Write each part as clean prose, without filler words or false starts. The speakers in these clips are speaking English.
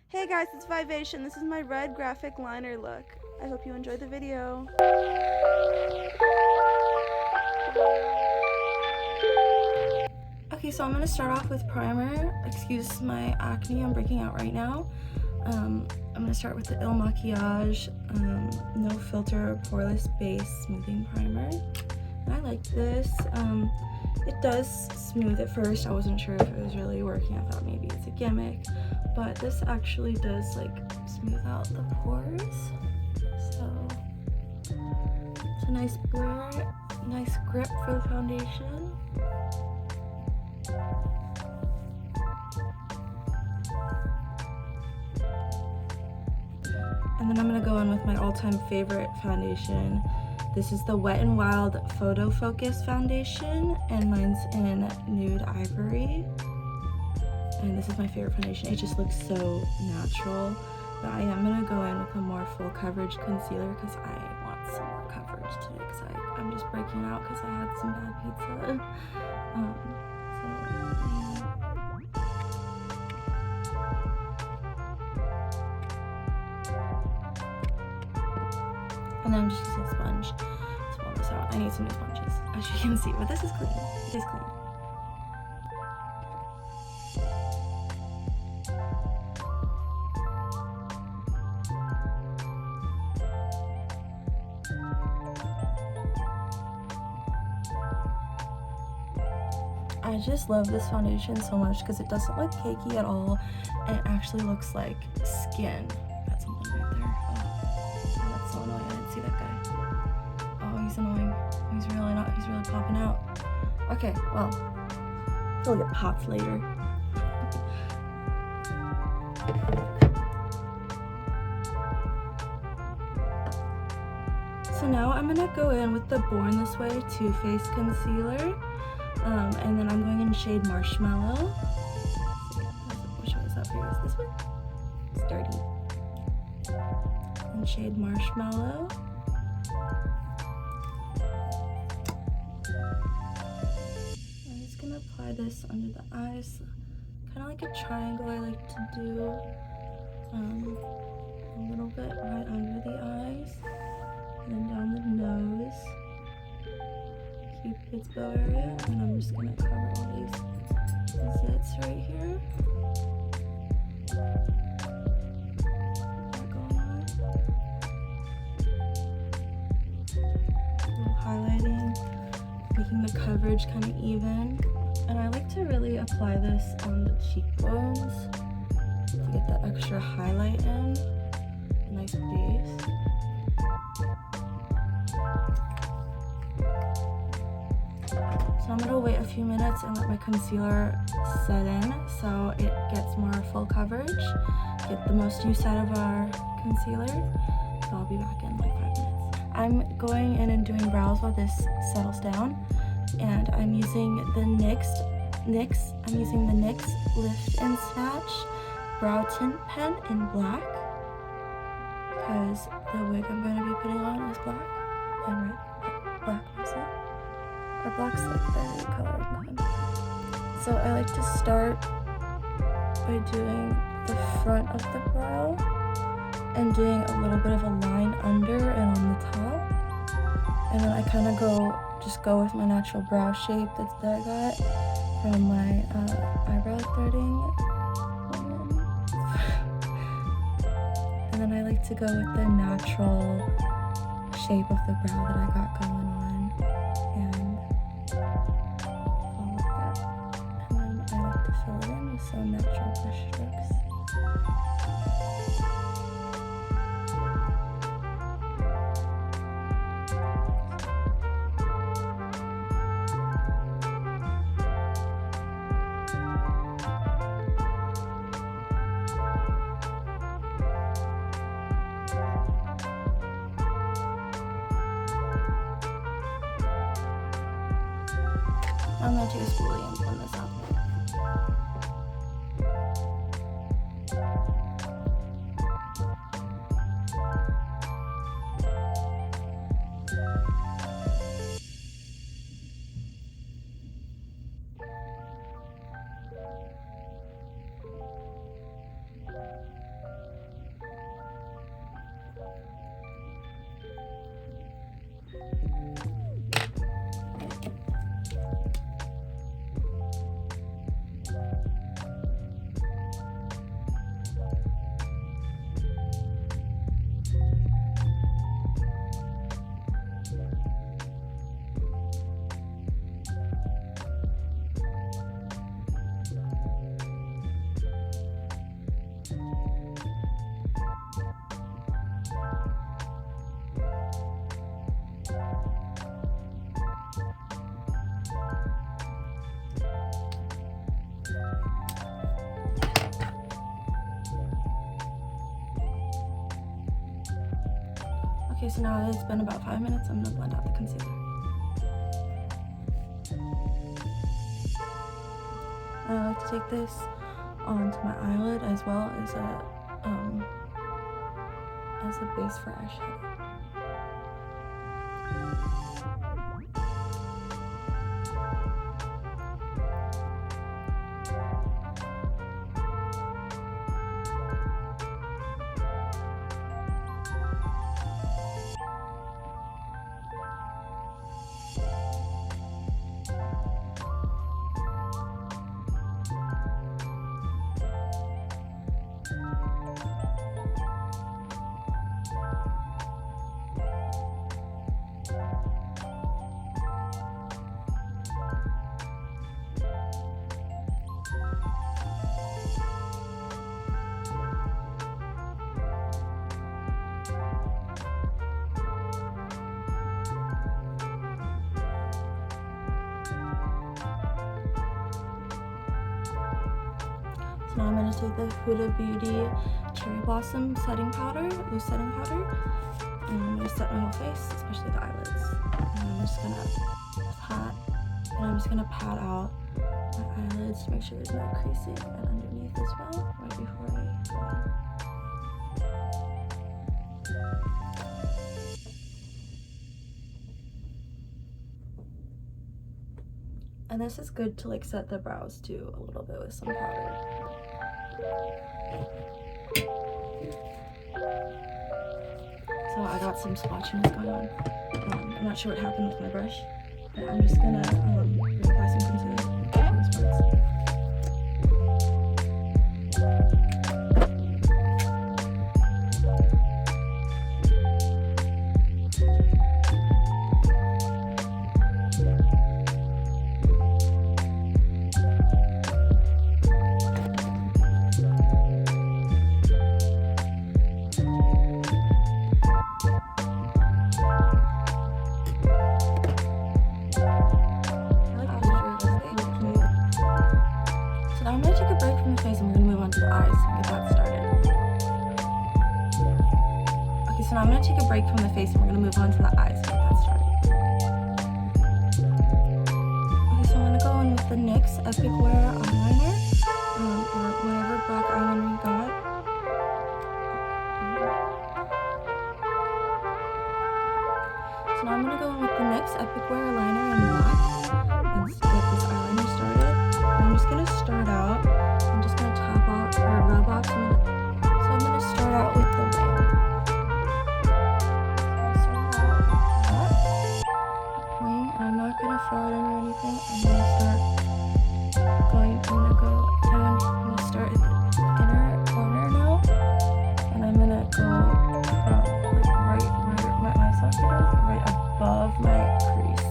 Hey guys, it's Vivation. This is my red graphic liner look. I hope you enjoy the video. Okay, so I'm going to start off with primer. Excuse my acne, I'm breaking out right now. I'm going to start with the Il Makiage No Filter Poreless Base Smoothing Primer. And I like this. It does smooth at first. I wasn't sure if it was really working. I thought maybe it's a gimmick. But this actually does like smooth out the pores. So it's a nice blur, nice grip for the foundation. And then I'm gonna go in with my all-time favorite foundation. This is the Wet n Wild Photo Focus Foundation, and mine's in Nude Ivory. And this is my favorite foundation. It just looks so natural. But I am gonna go in with a more full coverage concealer because I want some more coverage today because I'm just breaking out because I had some bad pizza. And then I'm just using a sponge to pull this out. I need some new sponges, as you can see, but this is clean. It is clean. I just love this foundation so much because it doesn't look cakey at all. And it actually looks like skin. That's something right there. Oh, that's so annoying. I didn't see that guy. Oh, he's annoying. He's really popping out. Okay, well, he'll get popped later. So now I'm gonna go in with the Born This Way Too Faced Concealer. And then I'm going in shade Marshmallow. Which one is that for you? Is this one? It's dirty. And shade Marshmallow. I'm just gonna apply this under the eyes. Kind of like a triangle I like to do. A little bit right under the eyes. And then down the nose. Cupid's bow area, and I'm just gonna cover all these zits right here. Going on. A little highlighting, making the coverage kind of even. And I like to really apply this on the cheekbones to get that extra highlight in. A nice base. So I'm gonna wait a few minutes and let my concealer set in so it gets more full coverage, get the most use out of our concealer. So I'll be back in like 5 minutes. I'm going in and doing brows while this settles down, and I'm using the NYX Lift and Snatch Brow Tint Pen in black because the wig I'm going to be putting on is black and red. Black mostly. Or black's like the color one. So I like to start by doing the front of the brow and doing a little bit of a line under and on the top. And then I kind of go with my natural brow shape that I got from my eyebrow threading. And then I like to go with the natural shape of the brow that I got going on. Fill it in with some natural brush strokes. I'm going to take a spoolie and blend this out. Okay, so now that it's been about 5 minutes, I'm gonna blend out the concealer. I like to take this onto my eyelid as well as a base for eyeshadow. Now I'm going to take the Huda Beauty Cherry Blossom setting powder, loose setting powder, and I'm going to set my whole face, especially the eyelids. And I'm just going to pat out my eyelids to make sure there's no creasing, and underneath as well, right before I go in. And this is good to like set the brows too a little bit with some powder. So I got some splotchiness going on. I'm not sure what happened with my brush, but I'm just gonna reapply some concealer on these parts. I'm going to take a break from the face and we're going to move on to the eyes and get that started. Okay, so now I'm going to take a break from the face and we're going to move on to the eyes and get that started. Okay, so I'm going to go in with the NYX Epic Wear eyeliner, or whatever black eyeliner you got. So now I'm going to go in with the NYX Epic Wear liner in black and get this eyeliner started. I'm just going to start out, I'm just going to top out or rub off some of the, so I'm going to start out with the wing. So I'll start out with that wing, and I'm not going to fill it in or anything. I'm going to go down, I'm going to start at the inner corner now, and I'm going to go from right where my eye socket is, right above my crease,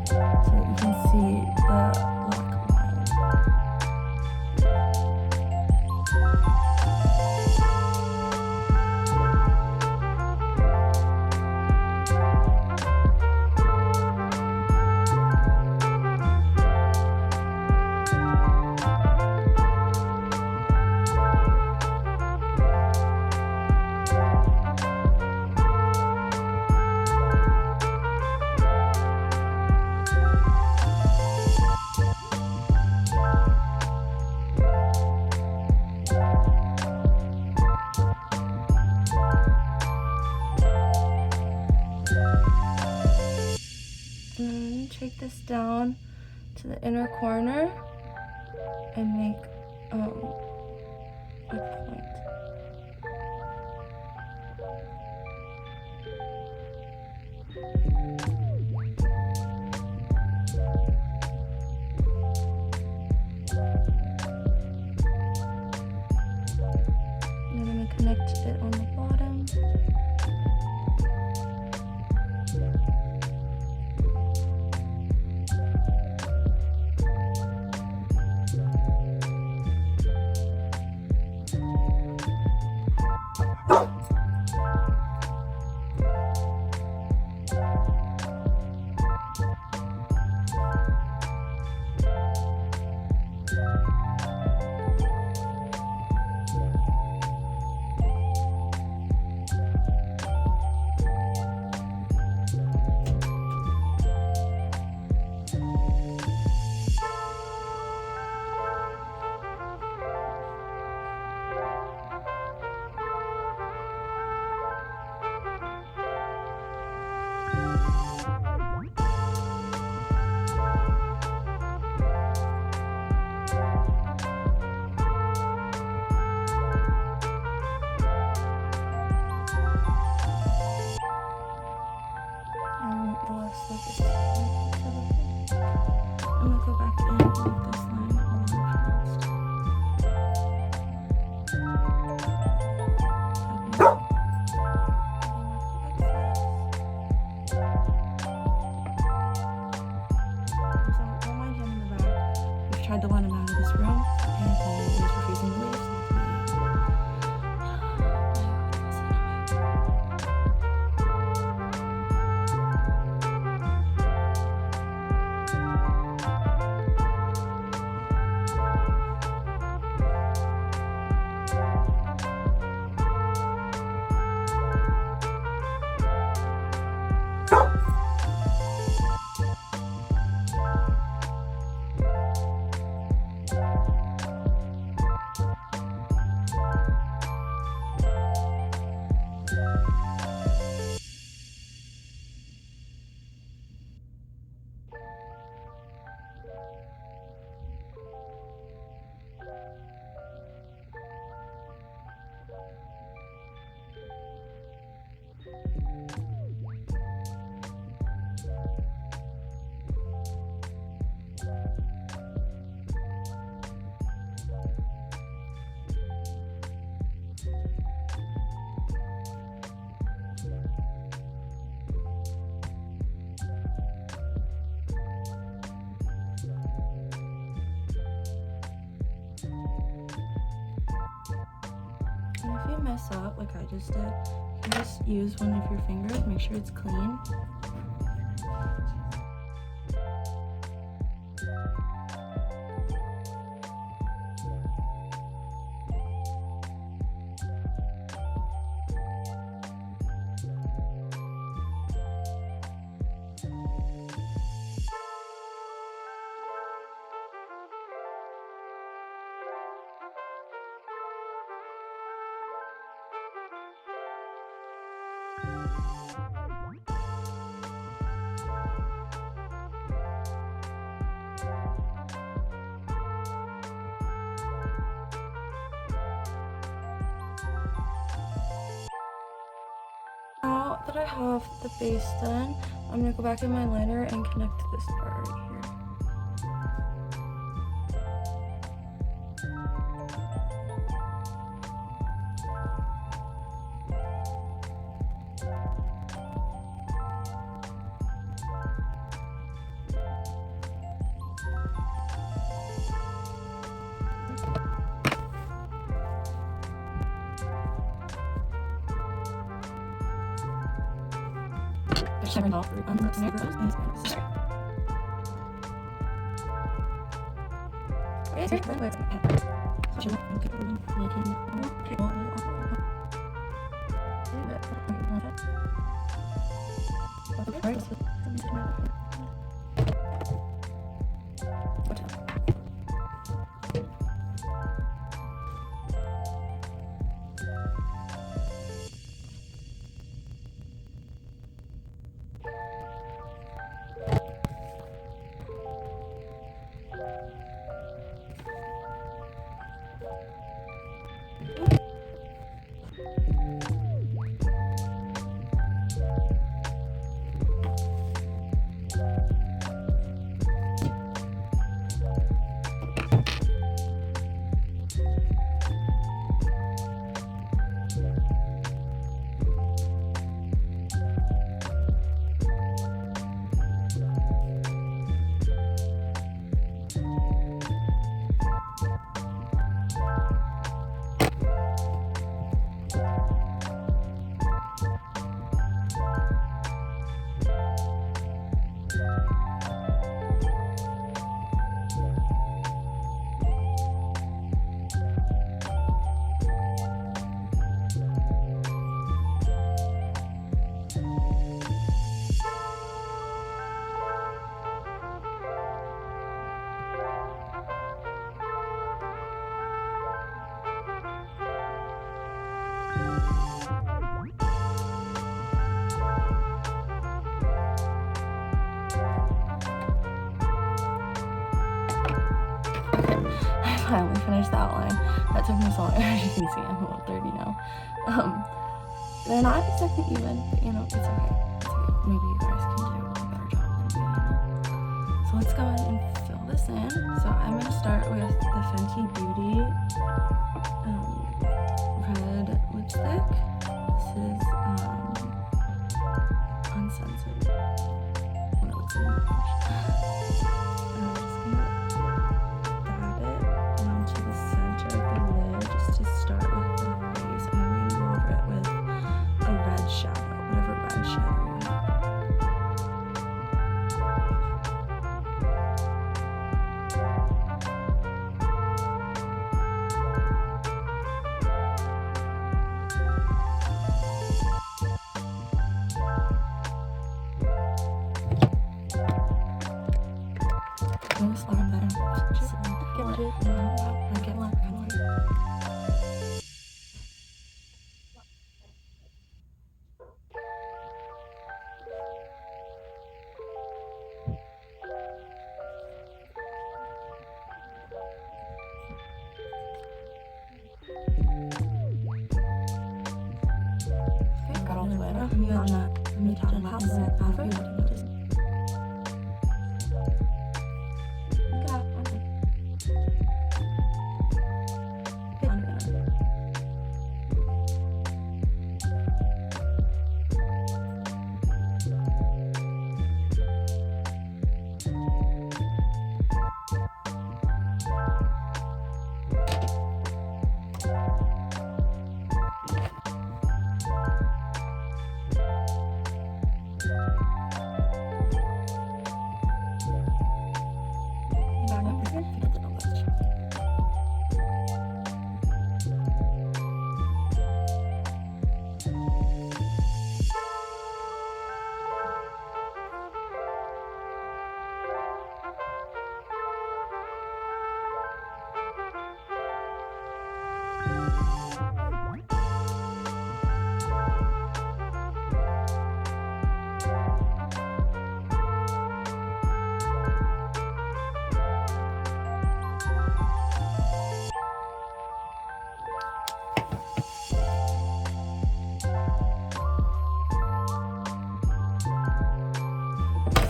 so that you can see the black line. Take this down to the inner corner and make a point. And I'm going to connect it on the bottom. And if you mess up, like I just did, you can just use one of your fingers, make sure it's clean. Now that I have the base done, I'm gonna go back in my liner and connect this part right here. Shimmering all through the eyebrows and his nose. Finally finished the outline. That took me so long. As you can see, I'm about 30 now. They're not exactly even, but you know, it's okay. It's okay. Maybe you guys can do a better job than me, you know. So let's go ahead and fill this in. So I'm gonna start with the Fenty Beauty red lipstick. This is uncensored. When it looks in the brush. I'm just gonna dab it onto the center of the lid just to start with the base, and then we're gonna go over it with a red shadow, whatever red shadow you have. all fuera y una mitad del house over.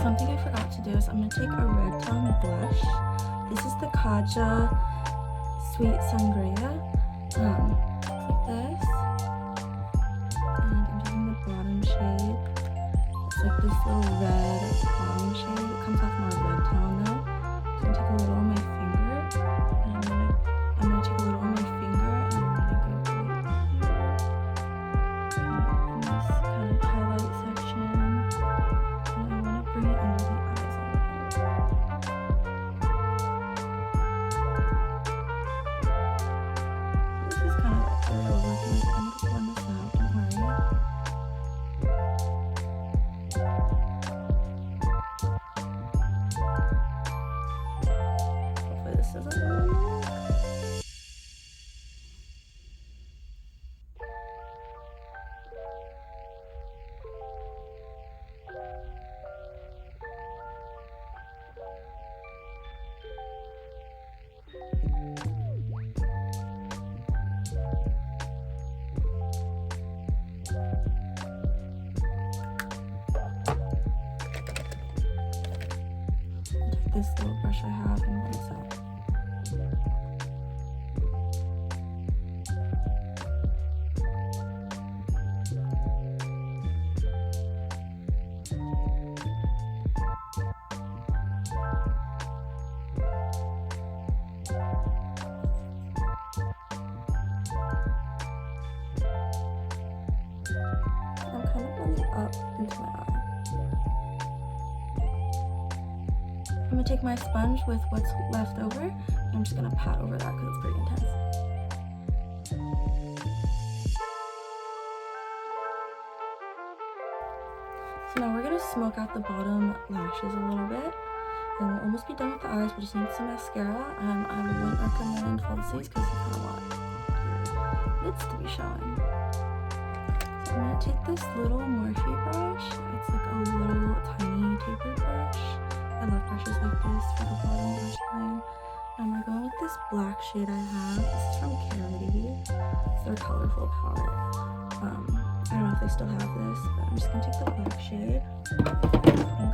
Something I forgot to do is I'm going to take a red tone blush. This is the Kaja Sweet Sangria. Like this. And I'm taking the bottom shade. It's like this little red bottom shade. It comes off more red tone though. So I'm going to take a little on my finger. And I'm going to take a little on my finger and I'm going to go right here. In this kind of highlight section. And I want to bring it under the eyes a little. This is kind of like where we're working with. I'm going to blend this out, don't worry. Hopefully this doesn't really work. Take this little brush I have and blend this out. I'm kind of blending up into my eye. I'm going to take my sponge with what's left over, and I'm just going to pat over that because it's pretty intense. So now we're going to smoke out the bottom lashes a little bit, and we'll almost be done with the eyes. We just need some mascara. I wouldn't recommend falsies because you kind of want your lids to be showing. So I'm going to take this little Morphe brush. It's like a little tiny tapered brush. I love brushes like this for the bottom brush line. And we're going with this black shade I have. This is from Carity. It's their colorful palette. I don't know if they still have this, but I'm just going to take the black shade and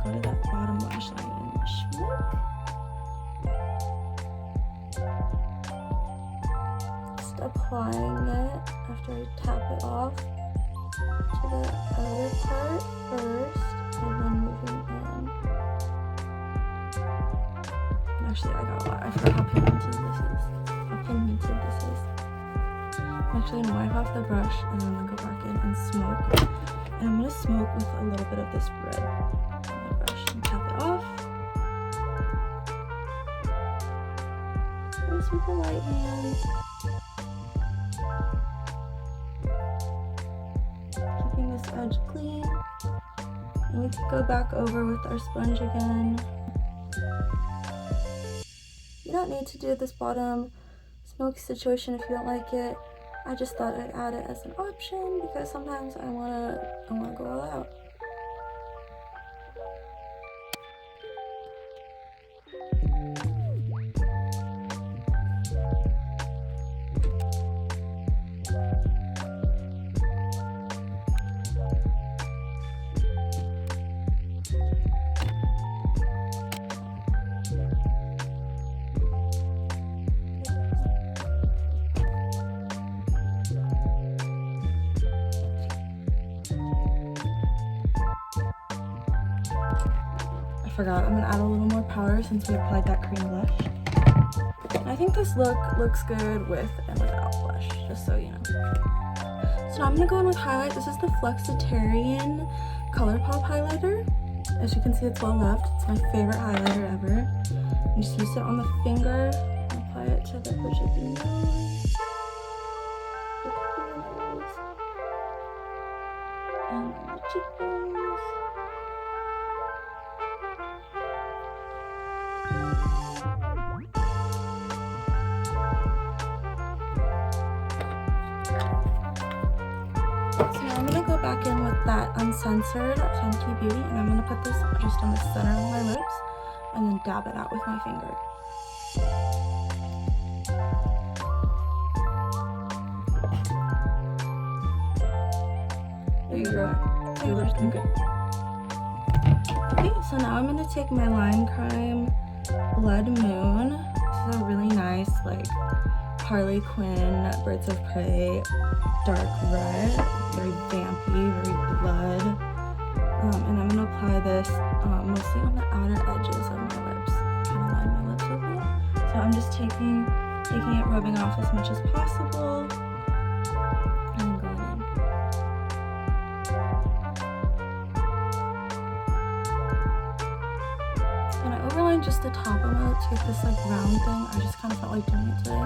go to that bottom lash line and schmook. Just applying it after I tap it off to the other part first, and then moving in. Actually, I got a lot. I forgot how pigmented this is. I'm actually gonna wipe off the brush and then I'm gonna go back in and smoke. And I'm gonna smoke with a little bit of this red on the brush and tap it off. Very super light hands. Keeping this edge clean. And we could go back over with our sponge again. You don't need to do this bottom smoke situation if you don't like it. I just thought I'd add it as an option because sometimes I wanna go all out. forgot, I'm gonna add a little more powder since we applied that cream blush. I think this look looks good with and without blush, just so you know. So now I'm gonna go in with highlight. This is the Flexitarian ColourPop highlighter. As you can see, it's well loved. It's my favorite highlighter ever. And just use it on the finger and apply it to the bridge of the nose, the nose, and the cheekbones. So now I'm gonna go back in with that Uncensored Fenty Beauty, and I'm gonna put this just on the center of my lips and then dab it out with my finger. There you go. Your lips look good. Okay, so now I'm gonna take my Line Crime Blood Moon. This is a really nice, like, Harley Quinn, Birds of Prey, dark red, very vampy, very blood. And I'm gonna apply this mostly on the outer edges of my lips, kind of line my lips with it. So I'm just taking it, rubbing off as much as possible, and going in. And I overlined just the top of my lips with this like round thing. I just kind of felt like doing it today.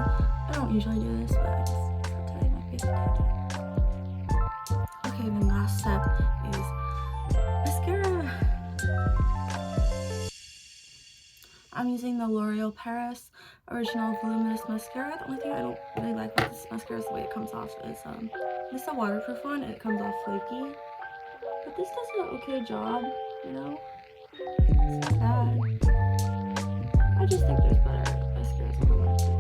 I don't usually do this, but I just thought today might be a good day to do it. Okay, then last step is mascara. I'm using the L'Oreal Paris Original Voluminous Mascara. The only thing I don't really like about this mascara is the way it comes off is it's a waterproof one and it comes off flaky. But this does an okay job, you know? It's not bad. I just think there's better mascaras on the market.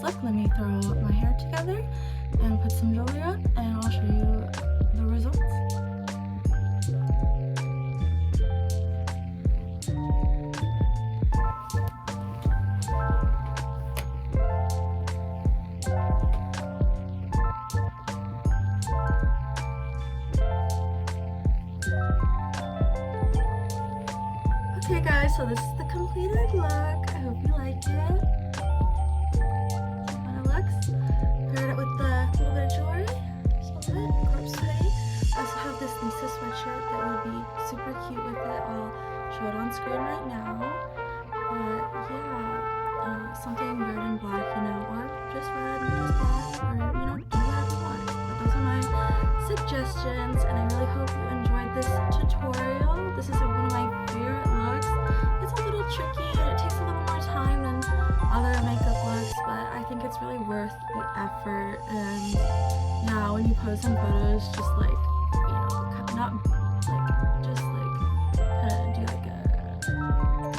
Look, let me throw my hair together and put some jewelry on, and I'll show you the results. so this is the completed look. I hope you liked it. See how it looks. Paired it with the little bit of jewelry. Just a little bit. Corpse hoodie. I also have this Lisa sweatshirt that would be super cute with it. I'll show it on screen right now. But yeah, something red and black, you know, or just red and just black, or you know, do whatever you want. But those are my suggestions, and I really hope you enjoyed this tutorial. This is one of my favorite looks. It's a little tricky and it takes a little more time than other makeup looks, but I think it's really worth the effort. And yeah, when you post some photos, just like, you know, not like, just like kind of do like a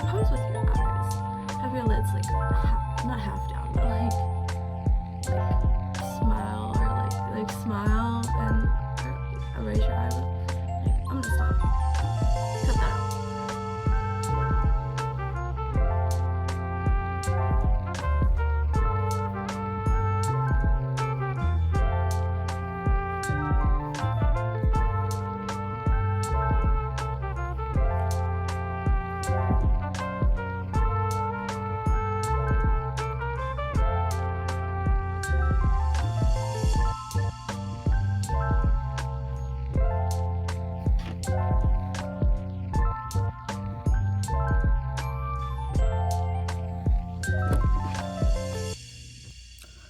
pose with your eyes. Have your lids like not half down, but like smile, or like smile and erase your eyelid. Like, I'm gonna stop. Cut that out.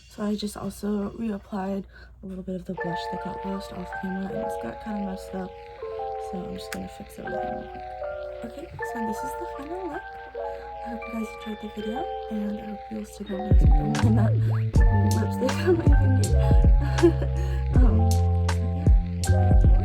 So I just also reapplied a little bit of the blush that got lost off camera, and it's got kind of messed up. So I'm just gonna fix everything real quick. Okay, so this is the final look. I hope you guys enjoyed the video, and I hope you'll stick around next week. I'm getting that lipstick on my finger. Yeah.